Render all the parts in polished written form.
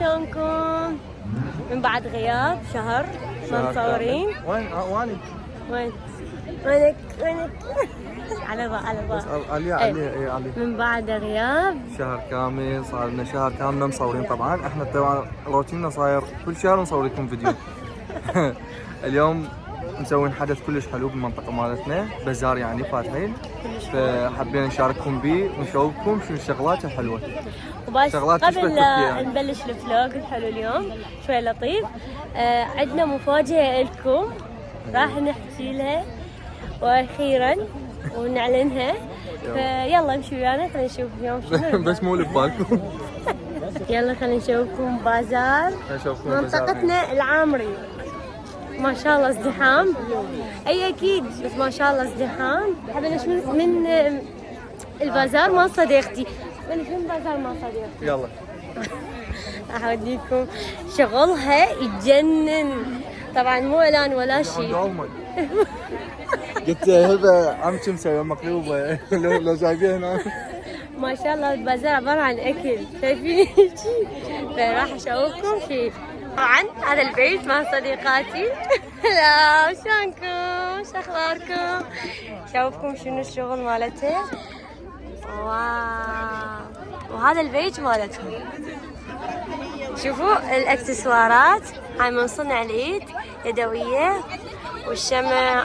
شلونكم؟ من بعد غياب شهر ما مصورين. وين واني؟ وينك على علي من بعد غياب شهر كامل، صار لنا شهر كامل مصورين. طبعا احنا طبعا روتيننا صاير كل شهر نصور لكم فيديو. اليوم مسوين حدث كلش حلو بالمنطقة مالتنا، بازار يعني فاتحين، فحبينا نشارككم بيه ونشوفكم شنو الشغلات الحلوة. وبس شغلات قبل يعني. نبلش الفلوق الحلو اليوم شوي لطيف، عندنا مفاجأة لكم راح نحكي لها واخيرا ونعلنها، فيلا امشي ويانا خلينا نشوف اليوم شنو. بس مو اللي ببالكم. يلا خلينا نشوفكم بازار منطقتنا العامري. ما شاء الله ازدحام، اي اكيد بس ما شاء الله ازدحام. حابه نشوف من البازار مال صديقتي. من بازار مال صديقتي يلا راح اوديكم شغلها يجنن. طبعا مو اعلان ولا شيء. قلت هبه عم شو مسوي مقلوبه لو جايبين هنا. ما شاء الله البازار عباره عن اكل، شايفين شيء، فراح اشوفكم شيء. طبعا هذا البيت مع صديقاتي. لا شلونكم؟ شو اخباركم؟ شوفكم شنو الشغل مالته. واو، وهذا البيت مالتهم. شوفوا الاكسسوارات هاي من صنع اليد، يدويه، والشمع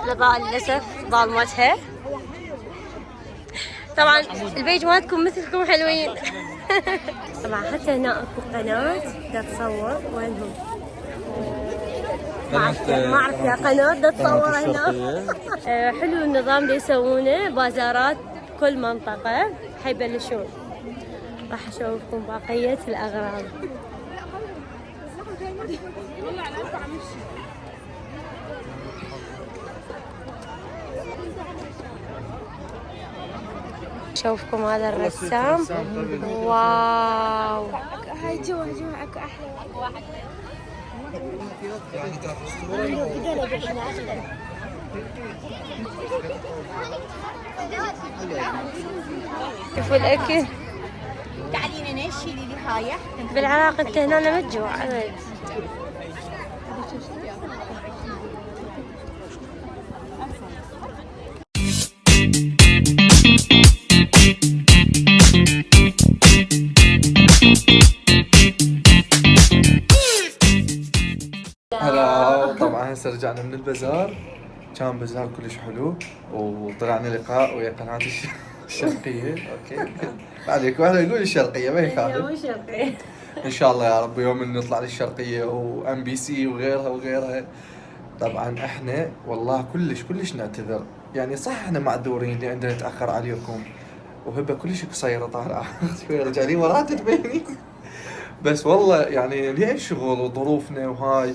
الاضاءة للاسف ظالمتها. طبعا البيج مالتكم مثلكم حلوين. طبعا حتى هنا اكو قناة دا تصور. وينهم؟ ما اعرف يا قناة دا تصور هنا. حلو النظام اللي يسوونه بازارات كل منطقة حيبلشون. راح اشوفكم بقية الاغراض. شوفكم هذا الرسام. واو، هاي جوا اكو احلى واحد. شوفوا الاكل. تعالينا نشيلي لي هاي بالعراق انت هنا لما تجوع ابد. هلا. طبعا هسه رجعنا من البازار، كان بازار كلش حلو، وطلعنا لقاء ويا قناة الشرقية. اوكي عليك واحد يقول الشرقية ما يخالف. مو شرقي. ان شاء الله يا رب يوم نطلع للشرقية وام بي سي وغيرها. طبعا احنا والله كلش نعتذر، يعني صح احنا معذورين لان نتاخر عليكم، وهبه كلش قصيره طالعه. شوي رجالي وراه تبيني. بس والله يعني ليه الشغل وظروفنا وهاي،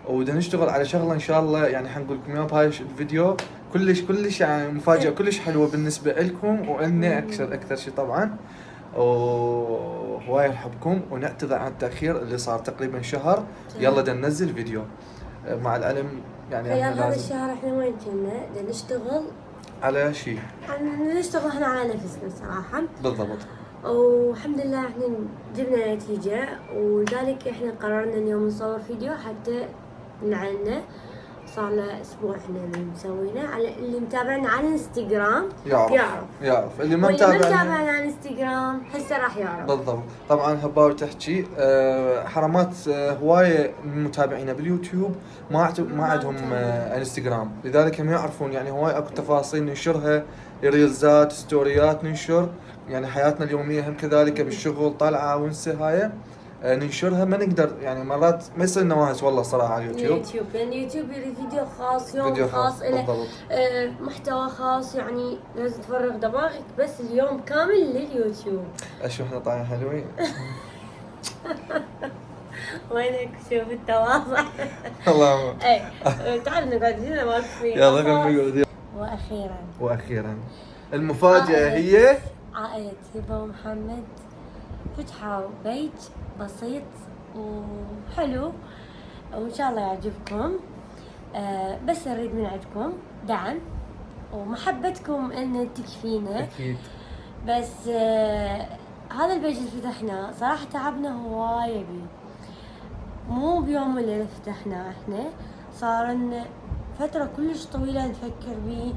وبدنا نشتغل على شغله ان شاء الله يعني حنقول لكم اياها بهاي الفيديو. كلش يعني مفاجاه كلش حلوه بالنسبه لكم والنا اكثر شيء طبعا. وهواي نحبكم ونعتذر عن التاخير اللي صار تقريبا شهر. يلا بدنا ننزل فيديو مع العلم يعني هذا الشهر احنا وين كنا؟ بدنا نشتغل على شيء. نشتغل احنا على نفسنا صراحه. بالضبط. والحمد لله احنا جبنا نتيجة، ولذلك احنا قررنا اليوم نصور فيديو حتى نعلنه. صار له اسبوع احنا مسوينه. على اللي متابعنا على الانستغرام يعرف. اللي ما متابعنا على الانستغرام هسه راح يعرف. بالضبط. طبعا هباوي تحكي حرامات هوايه من متابعينا باليوتيوب ما عندهم انستغرام، لذلك هم يعرفون يعني هواي اكو تفاصيل ننشرها، ريلزات، ستوريات ننشر، يعني حياتنا اليوميه هم كذلك بالشغل طالعه ونسه هاي ننشرها. ما نقدر يعني مرات ما يصير لنا واهس والله صراحه على اليوتيوب. لان اليوتيوب يريد فيديو خاص، يوم خاص له محتوى خاص، يعني لازم تفرغ دماغك بس اليوم كامل لليوتيوب. اشوف احنا طالعين حلوين. وينك؟ شوف التواضع. اللهم اي تعال نقعد هنا واقفين. يلا نقعد. واخيرا المفاجاه هي عائلة هبة ومحمد فتحوا بيت بسيط وحلو، وإن شاء الله يعجبكم. بس نريد من عندكم دعم ومحبتكم إن تكفينا. أكيد. بس هذا البيج اللي فتحناه صراحة تعبنا هواية بيه، مو بيوم وليلة فتحناه احنا، صار لنا فترة كلش طويلة نفكر بيه.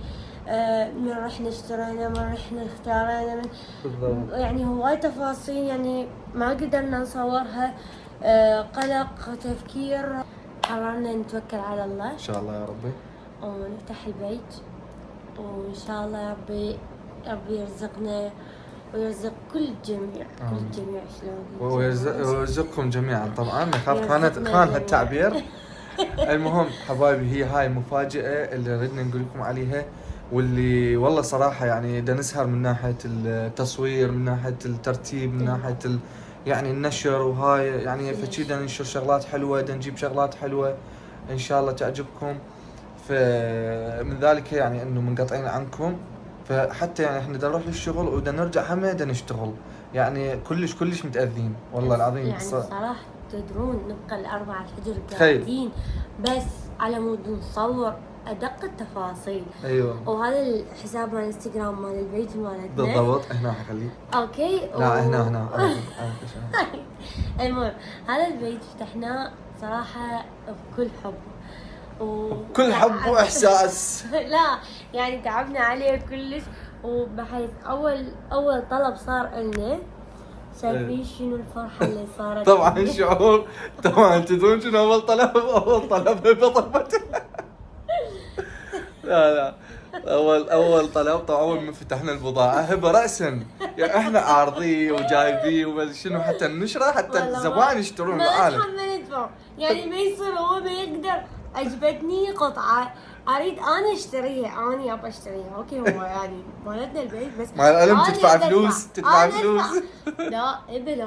من رحنا اشترينا، من رحنا اختارينا، من بالضبط. يعني هواي تفاصيل يعني ما قدرنا نصورها. قلق، تفكير، قررنا نتوكل على الله ان شاء الله يا ربي ونفتح البيت، وإن شاء الله ربي يرزقنا ويرزق كل الجميع، كل الجميع شلون ويرزقكم جميعا. طبعا اخاف يرزقنا خان جميعاً. هالتعبير. المهم حبايبي، هي هاي المفاجأة اللي ردنا نقول لكم عليها، واللي والله صراحة يعني دا نسهر من ناحية التصوير، من ناحية الترتيب، من ناحية يعني النشر، وهاي يعني فشي دا ننشر شغلات حلوة، دا نجيب شغلات حلوة ان شاء الله تعجبكم. فمن ذلك يعني انه منقطعين عنكم، فحتى يعني احنا دا نروح للشغل ودا نرجع هم دا نشتغل، يعني كلش متأذين والله العظيم. يعني صراحة تدرون نبقى ل4 الفجر تخيل. قاعدين بس على مود نصور أدق التفاصيل. ايوه وهذا الحساب مال الانستغرام مال البيت مالتنا بالضبط. هنا حخليه. اوكي. لا هنا المهم هذا البيت فتحناه صراحة بكل حب كل حب واحساس. لا يعني تعبنا عليه كلش، وبحيث اول طلب صار لنا شايفين شنو الفرحة اللي صارت. طبعا شعور، طبعا تدرون شنو اول طلب؟ هبه طلبت. لا اول طلب طبعا اول ما فتحنا البضاعه هبه راسا، يعني احنا عارضيه وجايبيه وما شنو حتى النشره حتى الزبائن يشترون العالم. ما اتحمل ادفع، يعني ما يصير هو ما يقدر. عجبتني قطعه اريد انا اشتريها، اني ابى اشتريها. اوكي هو يعني مالتنا البيت بس مع العلم أنا تدفع أدفع. فلوس أنا فلوس. أدفع. لا هبه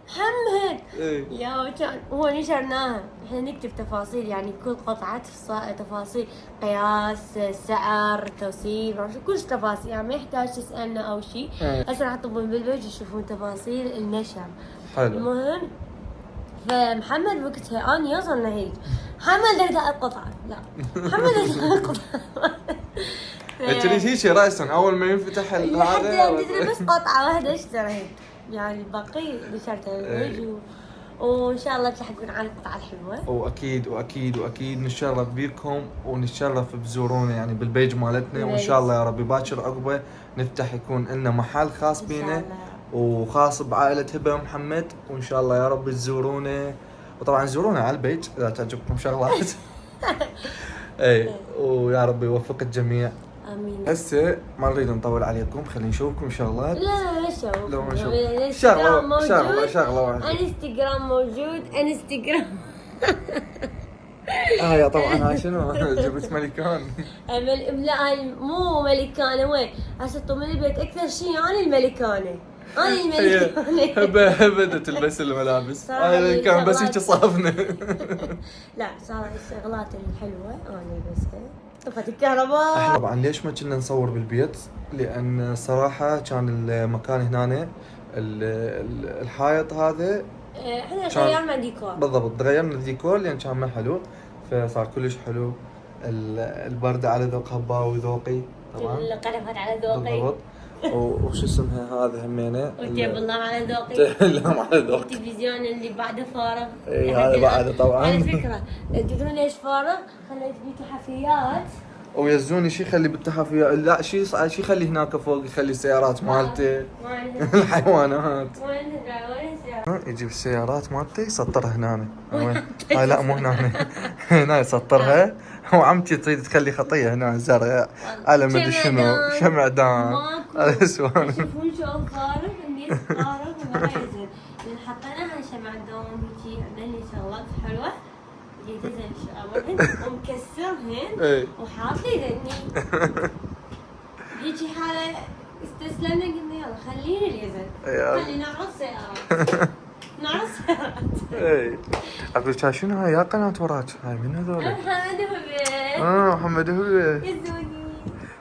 محمد يا كان هو نشرناها. احنا نكتب تفاصيل يعني كل قطعة تفاصيل، قياس، سعر، توصيل، كل تفاصيل، يعني ما يحتاج تسألنا او شيء. هسه راح تطبون بالبيج يشوفون تفاصيل النشر. حلو. المهم فمحمد وقتها اني يوصلنا هيك محمد ارجع القطعة، لا محمد ارجع القطعة. تريد هيك راسا اول ما ينفتح هذا بس قطعة واحدة اشتريت، يعني الباقي نشرتها بالبيج وان شاء الله تلحقون على القطعة الحلوة. واكيد نتشرف بيكم ونتشرف بزورونا يعني بالبيج مالتنا، وان شاء الله يا ربي باكر عقبه نفتح يكون لنا محل خاص بينا وخاص بعائلة هبه ومحمد، وان شاء الله يا رب تزورونا. وطبعا زورونا على البيج اذا تعجبكم شغلات. اي ويا رب يوفق الجميع. امين. هسه ما نريد نطول عليكم، خلينا نشوفكم شغلات. لا نشوف شغله واحده. انستغرام موجود. انستغرام يا طبعا هاي شنو؟ جبت ملكان. لا هاي مو ملكانه. وين هسه طول البيت اكثر شيء انا الملكانه. هبه تلبس الملابس. هاي كان بس هيك صافنه. لا صار الشغلات الحلوه انا البسها. طفت الكهرباء. طبعا ليش ما كنا نصور بالبيت؟ لان صراحه كان المكان هنا الحائط هذا احنا غيرنا ديكور. بالضبط غيرنا الديكور لان كان ما حلو، فصار كلش حلو. البردة على ذوق هباوي ذوقي طبعا. القرفات على ذوقي بالضبط. وش اسمها هذا همينه؟ والتيب اللام على ذوقي. اللام على ذوقي. التلفزيون اللي بعده فارغ. اي هذا بعده طبعا. على فكره تدرون ليش فارغ؟ خليت فيه تحفيات. ويزوني شي خلي بالتحفيات، لا شي خلي هناك فوق، يخلي السيارات مالته. الحيوانات. وين يجيب السيارات مالته يسطرها هنا. وين؟ هاي لا مو هنا. هنا يسطرها. وعمتي تريد تخلي خطيه هنا زرع على مدري شنو شمعدان. الاسوان. شوفون شلون فارغ الناس فارغ وما يزن. حطيناها شمعدان هيجي عملنا شغلات حلوه. يدزن شغلات ومكسرهن وحاط لي ذني. هيجي حاله استسلمنا قلنا يلا خلينا اليزن. خلينا نعرض سيارات. اي اقول شنو هاي يا قناة وراك؟ هاي من هذول؟ محمد هبه. محمد هبه. يزوني.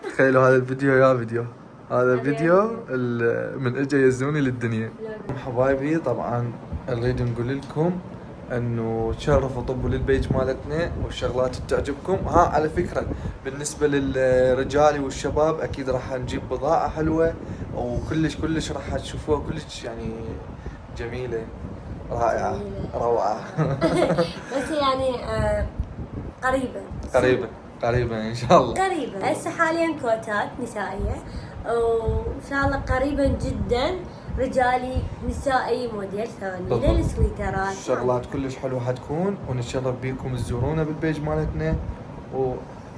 تخيلوا هذا الفيديو هذا فيديو من اجى يزوني للدنيا. حبايبي طبعا نريد نقول لكم انه تشرفوا طبوا للبيج مالتنا والشغلات تعجبكم. على فكره بالنسبه للرجال والشباب اكيد راح نجيب بضاعه حلوه وكلش راح تشوفوها كلش يعني جميلة رائعة جميلة. روعة. بس يعني قريبة قريبة إن شاء الله. قريبة. هسه حاليا كوتات نسائية، وإن شاء الله قريبا جدا رجالي نسائي موديل ثاني بالضبط. للسويترات. شغلات كلش حلوة حتكون، ونتشرف بيكم تزورونا بالبيج مالتنا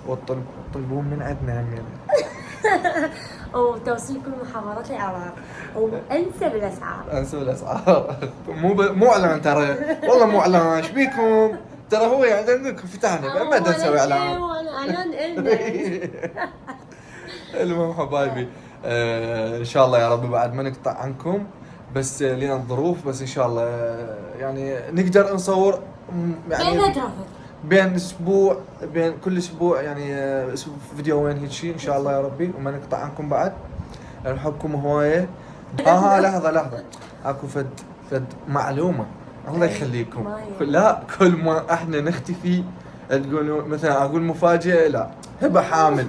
وتطلبون من عندنا همين. وتوصيل كل محافظات العراق، وانسى بالاسعار. مو اعلان ترى، والله مو اعلان. ايش بيكم؟ ترى هو يعني عندكم فتحنا ما بدنا نسوي اعلان. اعلان المهم حبايبي، ان شاء الله يا رب بعد ما نقطع عنكم، بس لنا الظروف، بس ان شاء الله يعني نقدر نصور يعني بين كل اسبوع يعني فيديوين هيك شيء ان شاء الله يا ربي، وما نقطع عنكم بعد. نحبكم هوايه. لحظه اكو فد معلومه الله يخليكم. لا كل ما احنا نختفي تقولوا مثلا اقول مفاجاه، لا هبه حامل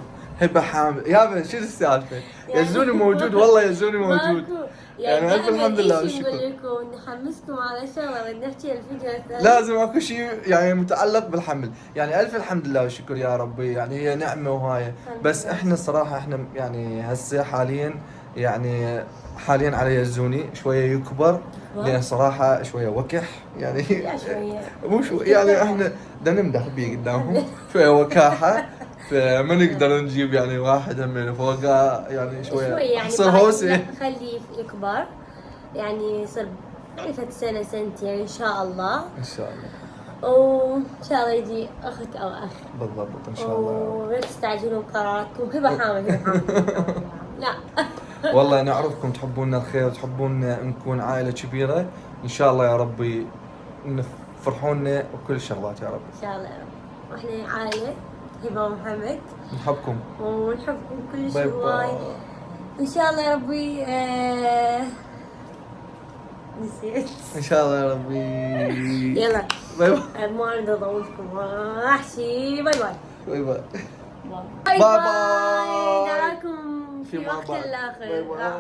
يابا شو السالفه؟ يزوني موجود، والله يزوني موجود. يعني الف الحمد لله والشكر. نقول لكم نحمسكم على شغله بدنا نحكي الفيديو الثاني. لازم اكو شيء يعني متعلق بالحمل، يعني الف الحمد لله والشكر يا ربي، يعني هي نعمه وهاي. بس احنا الصراحه احنا يعني هسه حاليا على يزوني شويه يكبر، لان صراحه شويه وكح يعني. مو شو يعني احنا بدنا نمدح بيه قدامهم شويه وكاحه، فما نقدر نجيب يعني واحد من فوقه يعني شويه يعني يصير هوسه. خليه يكبر يعني يصير يعني فد سنه سنتين ان شاء الله. ان شاء الله. وان شاء الله يجي اخت او اخ. بالضبط ان شاء الله. ولا تستعجلون قراراتكم. هبه حامل لا والله نعرفكم تحبون الخير وتحبون نكون عائله كبيره، ان شاء الله يا ربي فرحونا وكل الشغلات يا رب. ان شاء الله يا رب. واحنا عائله هبه ومحمد نحبكم ونحبكم كل شيء هواي. ان شاء الله يا ربي. نسيت. ان شاء الله يا ربي. يلا باي باي. ما اريد اطولكم احكي. باي باي. باي باي. باي باي باي. نراكم في وقت باي الاخر. باي.